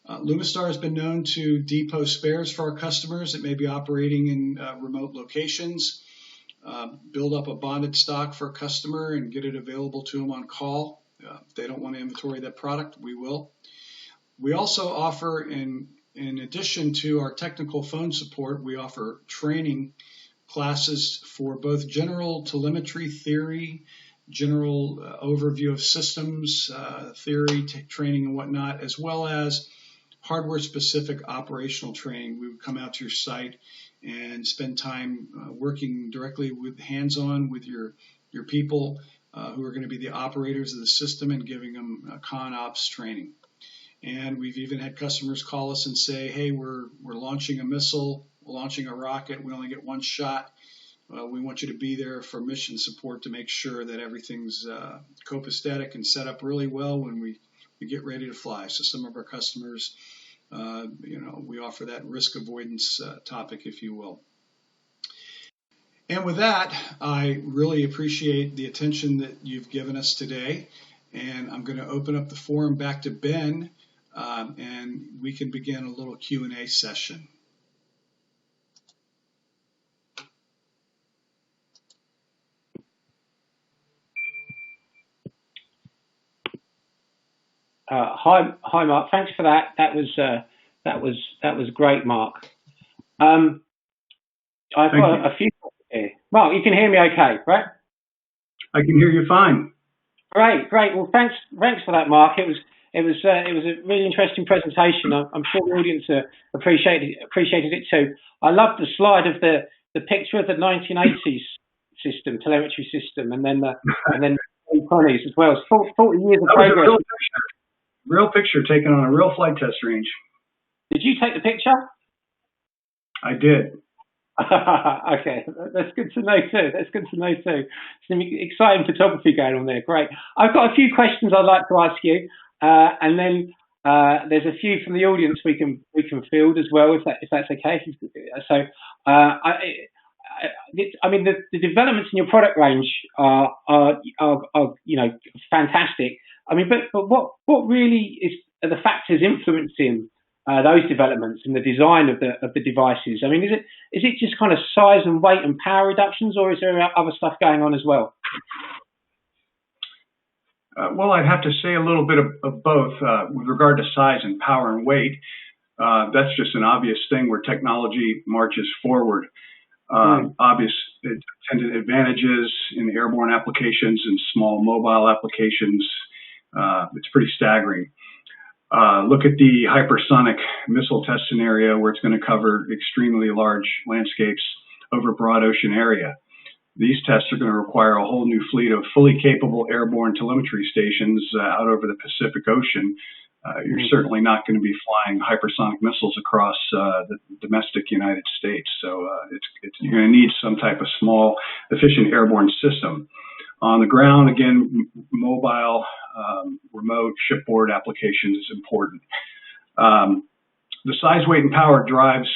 B: Lumistar has been known to depot spares for our customers that may be operating in remote locations, build up a bonded stock for a customer and get it available to them on call. If they don't want to inventory that product, we will. We also offer, in addition to our technical phone support, we offer training classes for both general telemetry theory, general overview of systems, theory, training and whatnot, as well as hardware-specific operational training. We would come out to your site and spend time working directly with hands-on with your people, who are going to be the operators of the system and giving them con ops training. And we've even had customers call us and say, hey, we're launching a missile, we're launching a rocket, we only get one shot. We want you to be there for mission support to make sure that everything's copacetic and set up really well when we get ready to fly. So some of our customers, we offer that risk avoidance topic, if you will. And with that, I really appreciate the attention that you've given us today. And I'm going to open up the forum back to Ben, and we can begin a little Q&A session.
A: Hi, Mark. Thanks for that. That was great, Mark. I've got a few here. Mark, you can hear me okay, right?
B: I can hear you fine.
A: Great. Well, thanks for that, Mark. It was a really interesting presentation. I'm sure the audience appreciated it too. I love the slide of the picture of the 1980s system, telemetry system, and then the 20s as well. It's 40 years of progress.
B: Real picture taken on a real flight test range.
A: Did you take the picture?
B: I did.
A: Okay, that's good to know too. Some exciting photography going on there. Great. I've got a few questions I'd like to ask you, and then there's a few from the audience we can field as well, if that's okay. So, I mean, the developments in your product range are fantastic. I mean, but what really are the factors influencing those developments and the design of the devices? I mean, is it just kind of size and weight and power reductions, or is there other stuff going on as well?
C: Well, I'd have to say a little bit of both. With regard to size and power and weight, that's just an obvious thing where technology marches forward. Obvious attendant advantages in airborne applications and small mobile applications. It's pretty staggering. Look at the hypersonic missile test scenario where it's going to cover extremely large landscapes over a broad ocean area. These tests are going to require a whole new fleet of fully capable airborne telemetry stations out over the Pacific Ocean. You're certainly not going to be flying hypersonic missiles across the domestic United States. So you're going to need some type of small, efficient airborne system. On the ground, again, mobile, remote, shipboard applications is important. The size, weight, and power drives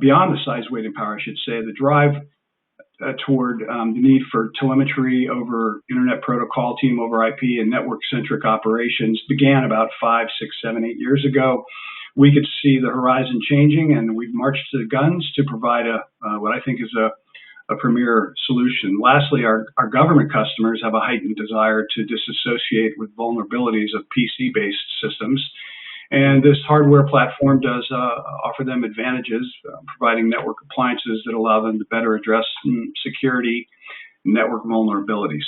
C: beyond the size, weight, and power, I should say, the drive toward the need for telemetry over Internet Protocol, team over IP, and network-centric operations began about 5, 6, 7, 8 years ago. We could see the horizon changing, and we've marched to the guns to provide what I think is a premier solution. Lastly, our government customers have a heightened desire to disassociate with vulnerabilities of PC-based systems. And this hardware platform does offer them advantages, providing network appliances that allow them to better address security network vulnerabilities.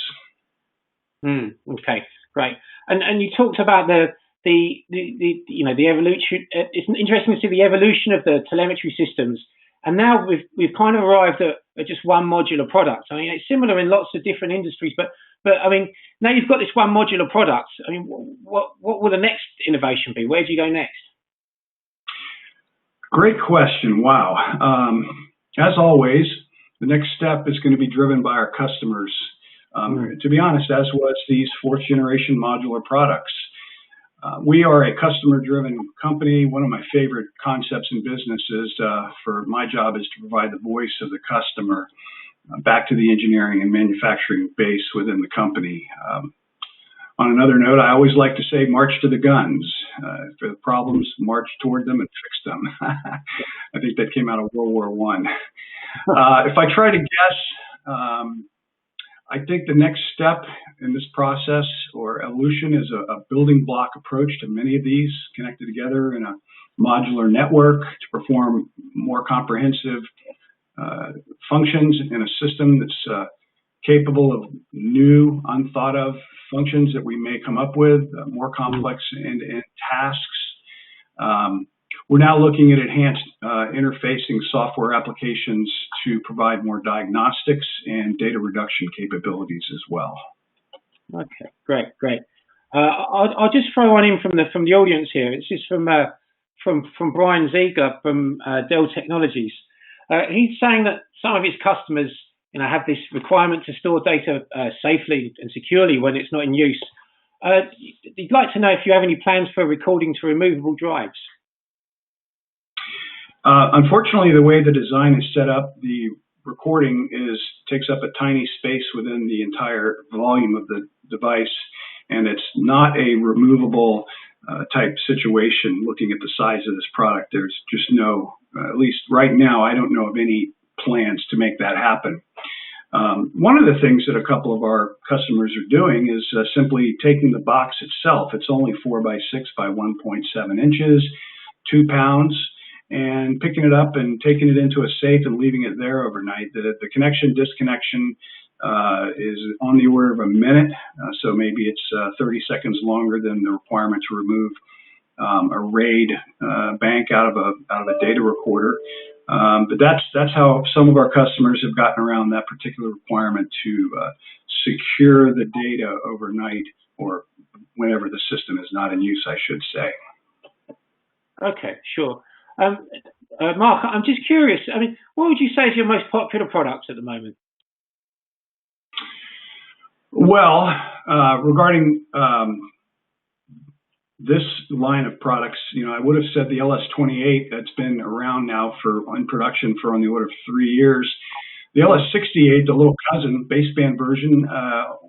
A: Okay, great. And you talked about the evolution. It's interesting to see the evolution of the telemetry systems. And now we've kind of arrived at just one modular product. I mean, it's similar in lots of different industries, but I mean, now you've got this one modular product. I mean, what will the next innovation be? Where do you go next?
C: Great question. Wow. As always, the next step is going to be driven by our customers. To be honest, as was these fourth generation modular products. We are a customer-driven company. One of my favorite concepts in business is for my job is to provide the voice of the customer back to the engineering and manufacturing base within the company. On another note, I always like to say, march to the guns. If there are problems, march toward them and fix them. I think that came out of World War I. If I try to guess, I think the next step in this process or evolution is a building block approach to many of these connected together in a modular network to perform more comprehensive functions in a system that's capable of new, unthought of functions that we may come up with, more complex end-to-end tasks. we're now looking at enhanced interfacing software applications to provide more diagnostics and data reduction capabilities as well.
A: Okay, great. I'll just throw one in from the audience here. It's just from Brian Ziegler from Dell Technologies. He's saying that some of his customers, have this requirement to store data safely and securely when it's not in use. He'd like to know if you have any plans for recording to removable drives.
C: Unfortunately, the way the design is set up, the recording takes up a tiny space within the entire volume of the device, and it's not a removable type situation. Looking at the size of this product, there's just no, at least right now, I don't know of any plans to make that happen. One of the things that a couple of our customers are doing is simply taking the box itself. It's only 4 by 6 by 1.7 inches, 2 pounds, and picking it up and taking it into a safe and leaving it there overnight. The connection disconnection is on the order of a minute, so maybe it's 30 seconds longer than the requirement to remove a RAID bank out of a data recorder. But that's how some of our customers have gotten around that particular requirement to secure the data overnight, or whenever the system is not in use, I should say.
A: Okay, sure. Mark, I'm just curious. What would you say is your most popular product at the moment?
C: Well, regarding this line of products, I would have said the LS28 that's been around now in production for on the order of 3 years. The LS68, the little cousin baseband version,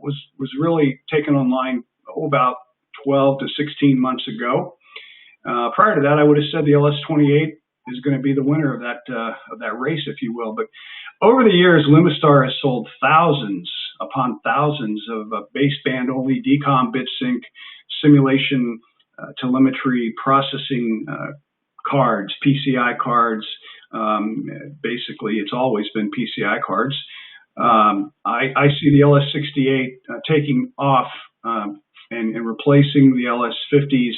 C: was really taken online about 12 to 16 months ago. Prior to that, I would have said the LS28 is going to be the winner of that race, if you will. But over the years, Lumistar has sold thousands upon thousands of baseband only DCOM bit sync simulation telemetry processing cards, PCI cards. Basically, it's always been PCI cards. I see the LS68 taking off and replacing the LS50s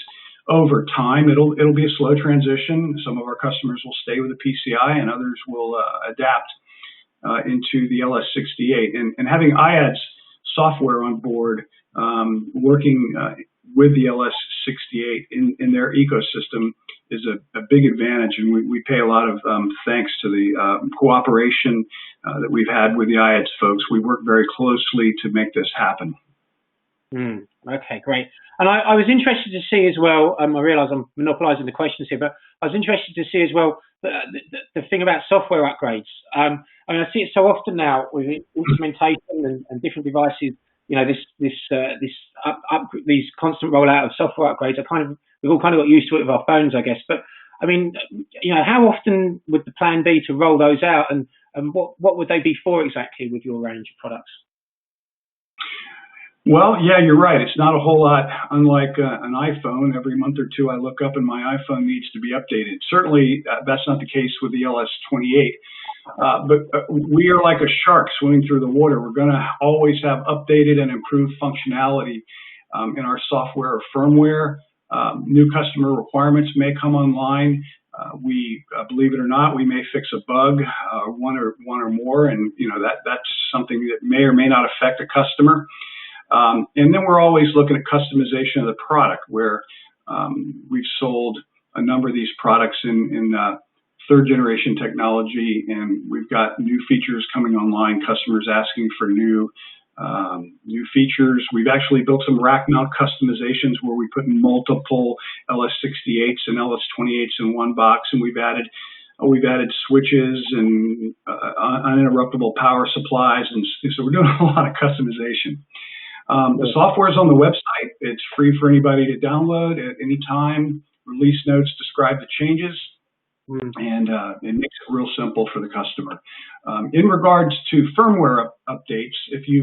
C: over time. It'll be a slow transition. Some of our customers will stay with the PCI, and others will adapt into the LS68. And having IAD's software on board, working with the LS68 in their ecosystem is a big advantage, and we pay a lot of thanks to the cooperation that we've had with the IAD's folks. We work very closely to make this happen.
A: Okay, great. And I was interested to see as well, I realize I'm monopolizing the questions here, but I was interested to see as well the thing about software upgrades. I see it so often now with instrumentation and different devices, these constant rollout of software upgrades. We've all kind of got used to it with our phones, I guess. But how often would the plan be to roll those out, and what would they be for exactly with your range of products?
C: Well, yeah, you're right. It's not a whole lot unlike an iPhone. Every month or two, I look up and my iPhone needs to be updated. Certainly, that's not the case with the LS28. But we are like a shark swimming through the water. We're going to always have updated and improved functionality in our software or firmware. New customer requirements may come online. We believe it or not, we may fix a bug, one or more, and that's something that may or may not affect a customer. And then we're always looking at customization of the product, where we've sold a number of these products in third generation technology, and we've got new features coming online, customers asking for new features. We've actually built some rack mount customizations where we put multiple LS68s and LS28s in one box, and we've added switches and uninterruptible power supplies, and so we're doing a lot of customization. The software is on the website. It's free for anybody to download at any time. Release notes describe the changes, and it makes it real simple for the customer. In regards to firmware updates,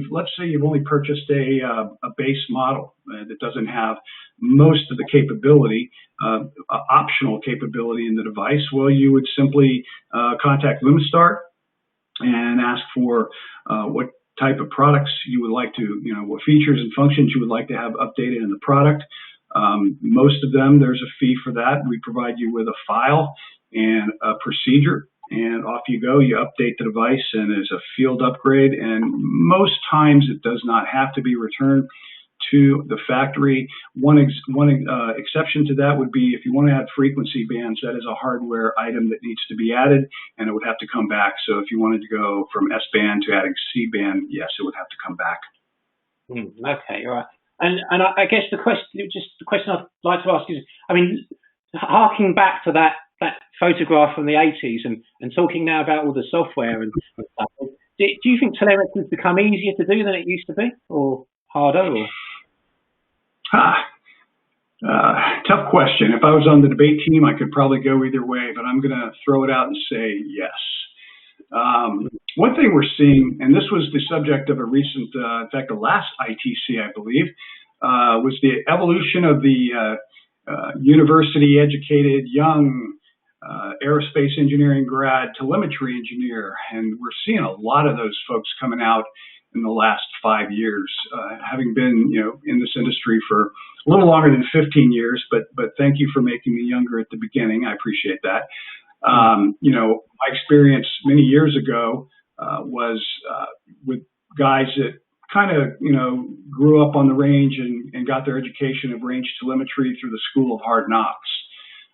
C: let's say you've only purchased a base model that doesn't have most of the capability, optional capability in the device, well, you would simply contact Lumistar and ask for what type of products you would like to, what features and functions you would like to have updated in the product. Most of them, there's a fee for that. We provide you with a file and a procedure, and off you go. You update the device, and it's a field upgrade. And most times, it does not have to be returned to the factory. One exception to that would be if you want to add frequency bands. That is a hardware item that needs to be added, and it would have to come back. So if you wanted to go from S band to adding C band, yes, it would have to come back.
A: Okay, all right. And I guess the question I'd like to ask is, I mean, harking back to that photograph from the 80s and talking now about all the software and stuff, do you think telemetry has become easier to do than it used to be, or harder? Or?
C: Tough question. If I was on the debate team, I could probably go either way, but I'm going to throw it out and say yes. One thing we're seeing, and this was the subject of a recent, in fact, the last ITC, I believe, was the evolution of the university-educated young aerospace engineering grad telemetry engineer, and we're seeing a lot of those folks coming out in the last 5 years, having been, in this industry for a little longer than 15 years, but thank you for making me younger at the beginning. I appreciate that. My experience many years ago was with guys that kind of, grew up on the range and got their education of range telemetry through the School of Hard Knocks.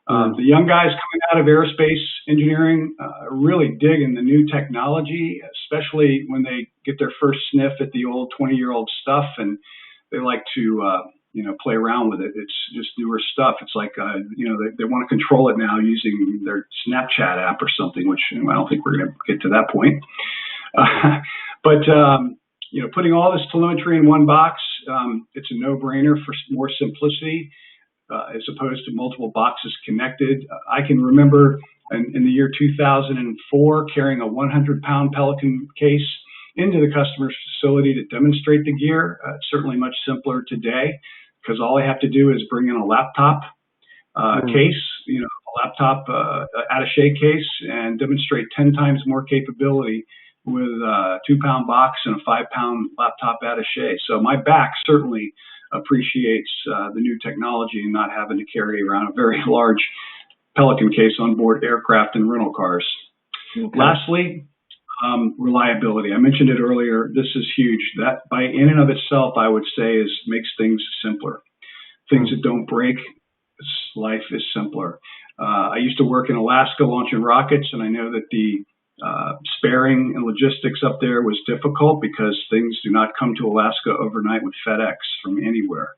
C: The young guys coming out of aerospace engineering are really digging the new technology, especially when they get their first sniff at the old 20-year-old stuff, and they like to, play around with it. It's just newer stuff. It's like, they want to control it now using their Snapchat app or something, which I don't think we're going to get to that point. But putting all this telemetry in one box, it's a no-brainer for more simplicity. As opposed to multiple boxes connected. I can remember in the year 2004 carrying a 100-pound Pelican case into the customer's facility to demonstrate the gear. It's certainly much simpler today because all I have to do is bring in a laptop case, a laptop attaché case, and demonstrate 10 times more capability with a 2-pound box and a 5-pound laptop attaché. So my back certainly appreciates the new technology and not having to carry around a very large Pelican case on board aircraft and rental cars. Okay. Lastly, reliability. I mentioned it earlier. This is huge. That by in and of itself, I would say, makes things simpler. Things that don't break, life is simpler. I used to work in Alaska launching rockets, and I know that the sparing and logistics up there was difficult because things do not come to Alaska overnight with FedEx from anywhere,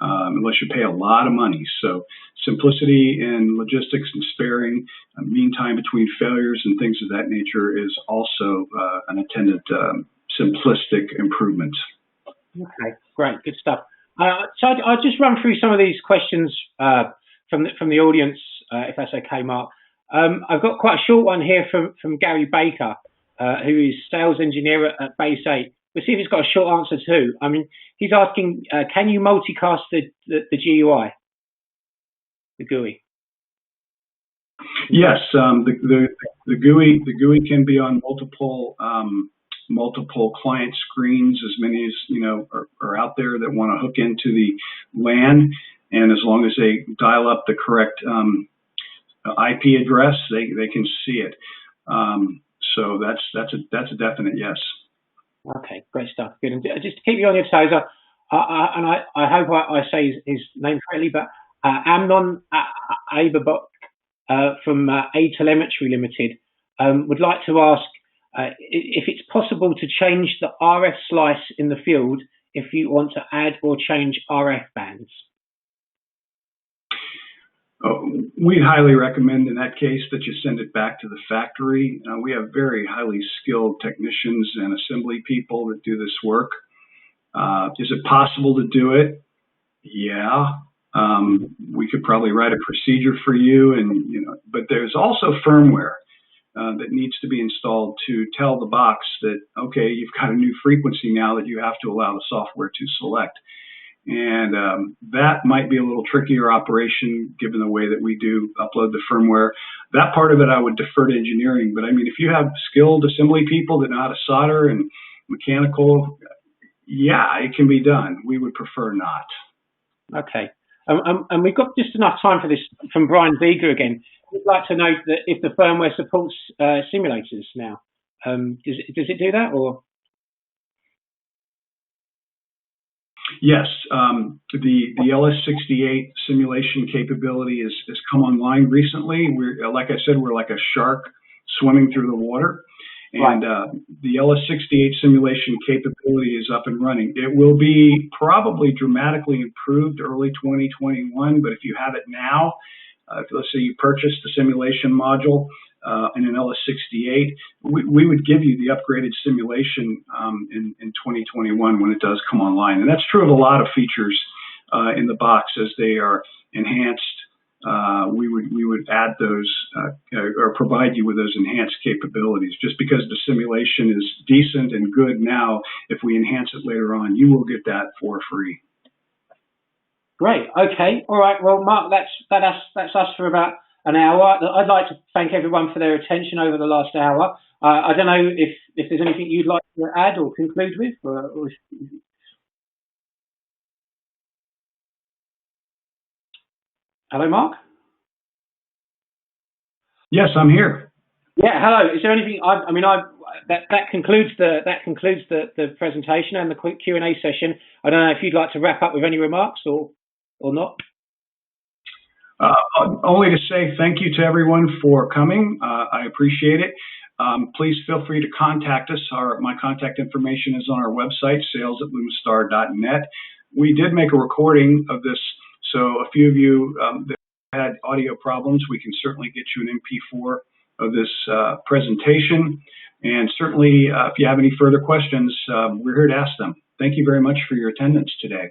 C: unless you pay a lot of money. So simplicity in logistics and sparing, mean time between failures and things of that nature is also an attendant simplistic improvement.
A: Okay, great, good stuff. So I'll just run through some of these questions from the audience, if that's okay, Mark. I've got quite a short one here from Gary Baker, who is sales engineer at Base 8. We'll see if he's got a short answer too. I mean, he's asking, can you multicast the GUI, the GUI?
C: Yes, the GUI can be on multiple client screens, as many as are out there that want to hook into the LAN, and as long as they dial up the correct IP address, they can see it. So that's a definite yes. Okay,
A: great stuff. Good. And just to keep you on your toes, I hope I say his name correctly, but Amnon Aberbach from A Telemetry Limited would like to ask if it's possible to change the RF slice in the field if you want to add or change RF bands.
C: We highly recommend in that case that you send it back to the factory. We have very highly skilled technicians and assembly people that do this work. Is it possible to do it? Yeah. We could probably write a procedure for you, but there's also firmware that needs to be installed to tell the box that, okay, you've got a new frequency now that you have to allow the software to select. And that might be a little trickier operation given the way that we do upload the firmware. That part of it I would defer to engineering. But I mean, if you have skilled assembly people that know how to solder and mechanical, yeah, it can be done. We would prefer not.
A: Okay. And we've got just enough time for this from Brian Vega again. We'd like to know that if the firmware supports simulators now. Does it do that, or?
C: Yes, the LS68 simulation capability has come online recently. Like I said, we're like a shark swimming through the water. And the LS68 simulation capability is up and running. It will be probably dramatically improved early 2021, but if you have it now, let's say you purchased the simulation module in an LS68, we would give you the upgraded simulation in 2021 when it does come online. And that's true of a lot of features in the box as they are enhanced. We would add those or provide you with those enhanced capabilities. Just because the simulation is decent and good now, if we enhance it later on, you will get that for free.
A: Great. Okay. All right. Well, Mark, that's us for about an hour. I'd like to thank everyone for their attention over the last hour. I don't know if there's anything you'd like to add or conclude with. Hello, Mark?
C: Yes, I'm here.
A: Yeah, hello. Is there anything? That concludes the presentation and the quick Q&A session. I don't know if you'd like to wrap up with any remarks or not.
C: Only to say thank you to everyone for coming. I appreciate it. Please feel free to contact us. My contact information is on our website, sales@lumistar.net. We did make a recording of this. So a few of you that had audio problems, we can certainly get you an MP4 of this presentation. And certainly, if you have any further questions, we're here to ask them. Thank you very much for your attendance today.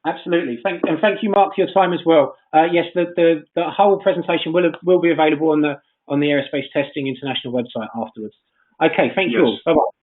A: Absolutely. Thank you, Mark, for your time as well. Yes, the whole presentation will be available on the Aerospace Testing International website afterwards. Okay, thank you all. Bye-bye.